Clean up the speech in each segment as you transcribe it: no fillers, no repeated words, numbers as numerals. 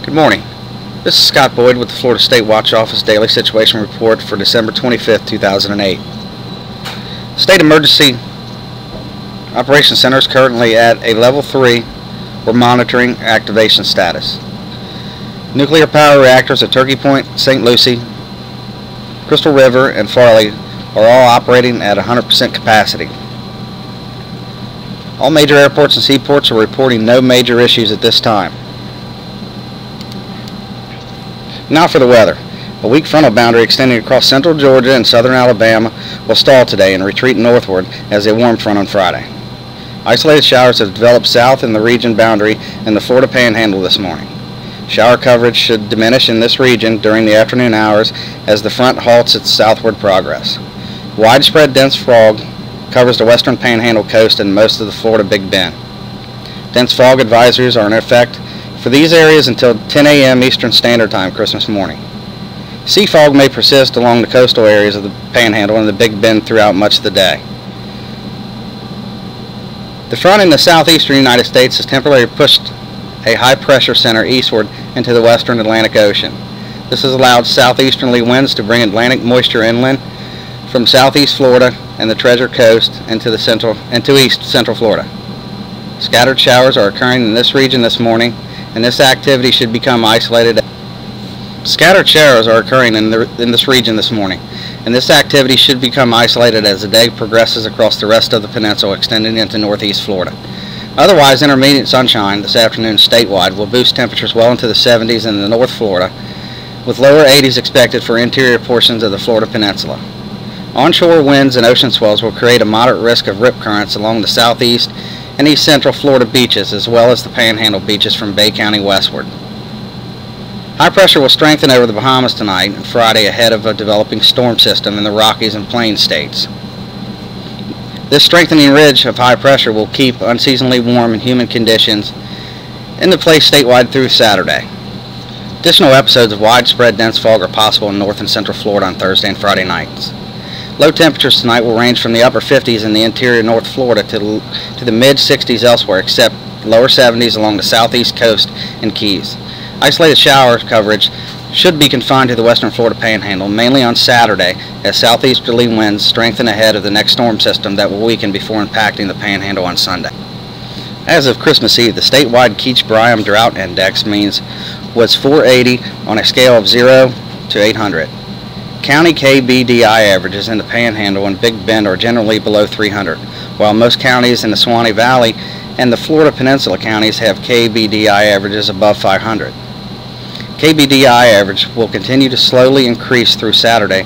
Good morning. This is Scott Boyd with the Florida State Watch Office Daily Situation Report for December 25th, 2008. State Emergency Operations Center is currently at a Level 3 or monitoring activation status. Nuclear power reactors at Turkey Point, St. Lucie, Crystal River, and Farley are all operating at 100% capacity. All major airports and seaports are reporting no major issues at this time. Now for the weather. A weak frontal boundary extending across central Georgia and southern Alabama will stall today and retreat northward as a warm front on Friday. Isolated showers have developed south in the region boundary in the Florida Panhandle this morning. Shower coverage should diminish in this region during the afternoon hours as the front halts its southward progress. Widespread dense fog covers the western Panhandle coast and most of the Florida Big Bend. Dense fog advisories are in effect for these areas until 10 a.m. Eastern Standard Time Christmas morning. Sea fog may persist along the coastal areas of the Panhandle and the Big Bend throughout much of the day. The front in the southeastern United States has temporarily pushed a high-pressure center eastward into the western Atlantic Ocean. This has allowed southeasterly winds to bring Atlantic moisture inland from southeast Florida and the Treasure Coast into east central Florida. Scattered showers are occurring in this region this morning, and this activity should become isolated. Scattered showers are occurring in this region this morning, and this activity should become isolated as the day progresses across the rest of the peninsula, extending into northeast Florida. Otherwise, intermediate sunshine this afternoon statewide will boost temperatures well into the 70s in the North Florida, with lower 80s expected for interior portions of the Florida Peninsula. Onshore winds and ocean swells will create a moderate risk of rip currents along the southeast and east central Florida beaches, as well as the Panhandle beaches from Bay County westward. High pressure will strengthen over the Bahamas tonight and Friday ahead of a developing storm system in the Rockies and Plains states. This strengthening ridge of high pressure will keep unseasonably warm and humid conditions into place statewide through Saturday. Additional episodes of widespread dense fog are possible in north and central Florida on Thursday and Friday nights. Low temperatures tonight will range from the upper 50s in the interior North Florida to the mid-60s elsewhere, except lower 70s along the southeast coast and Keys. Isolated shower coverage should be confined to the western Florida Panhandle, mainly on Saturday, as southeasterly winds strengthen ahead of the next storm system that will weaken before impacting the Panhandle on Sunday. As of Christmas Eve, the statewide Keach-Bryant Drought Index was 480 on a scale of 0 to 800. County KBDI averages in the Panhandle and Big Bend are generally below 300, while most counties in the Suwannee Valley and the Florida Peninsula counties have KBDI averages above 500. KBDI average will continue to slowly increase through Saturday,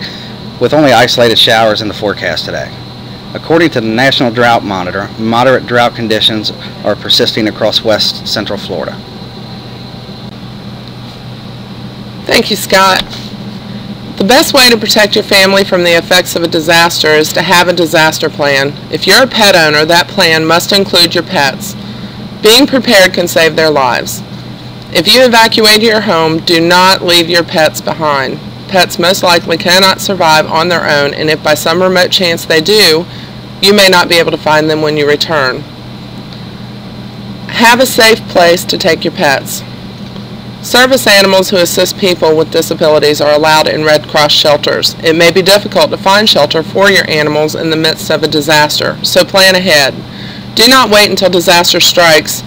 with only isolated showers in the forecast today. According to the National Drought Monitor, moderate drought conditions are persisting across west central Florida. Thank you, Scott. The best way to protect your family from the effects of a disaster is to have a disaster plan. If you're a pet owner, that plan must include your pets. Being prepared can save their lives. If you evacuate your home, do not leave your pets behind. Pets most likely cannot survive on their own, and if by some remote chance they do, you may not be able to find them when you return. Have a safe place to take your pets. Service animals who assist people with disabilities are allowed in Red Cross shelters. It may be difficult to find shelter for your animals in the midst of a disaster, so plan ahead. Do not wait until disaster strikes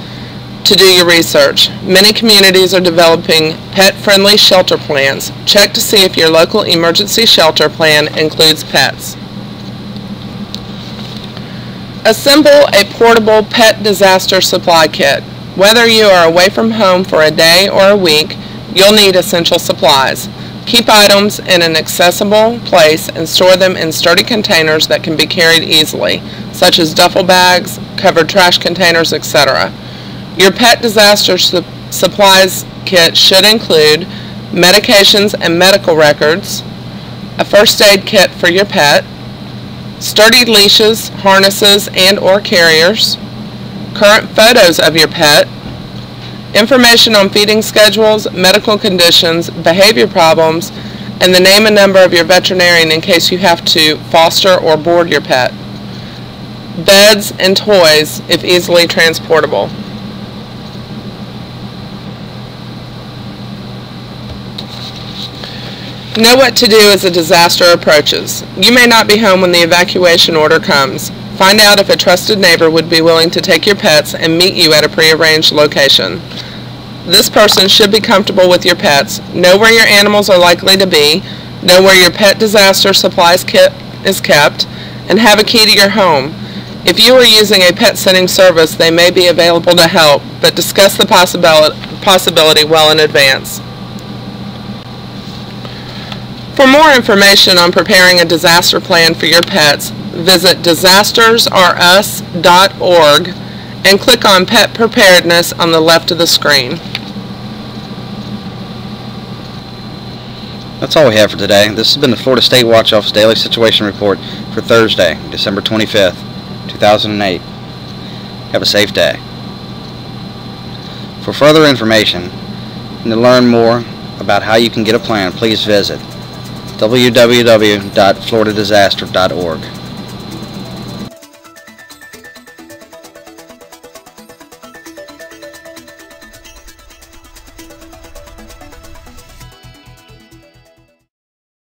to do your research. Many communities are developing pet-friendly shelter plans. Check to see if your local emergency shelter plan includes pets. Assemble a portable pet disaster supply kit. Whether you are away from home for a day or a week, you'll need essential supplies. Keep items in an accessible place and store them in sturdy containers that can be carried easily, such as duffel bags, covered trash containers, etc. Your pet disaster supplies kit should include medications and medical records, a first aid kit for your pet, sturdy leashes, harnesses, and/or carriers, current photos of your pet, information on feeding schedules, medical conditions, behavior problems, and the name and number of your veterinarian in case you have to foster or board your pet. Beds and toys if easily transportable. Know what to do as a disaster approaches. You may not be home when the evacuation order comes. Find out if a trusted neighbor would be willing to take your pets and meet you at a prearranged location. This person should be comfortable with your pets, know where your animals are likely to be, know where your pet disaster supplies kit is kept, and have a key to your home. If you are using a pet sitting service, they may be available to help, but discuss the possibility well in advance. For more information on preparing a disaster plan for your pets, visit disastersrus.org and click on Pet Preparedness on the left of the screen. That's all we have for today. This has been the Florida State Watch Office Daily Situation Report for Thursday, December 25th, 2008. Have a safe day. For further information and to learn more about how you can get a plan, please visit www.floridadisaster.org.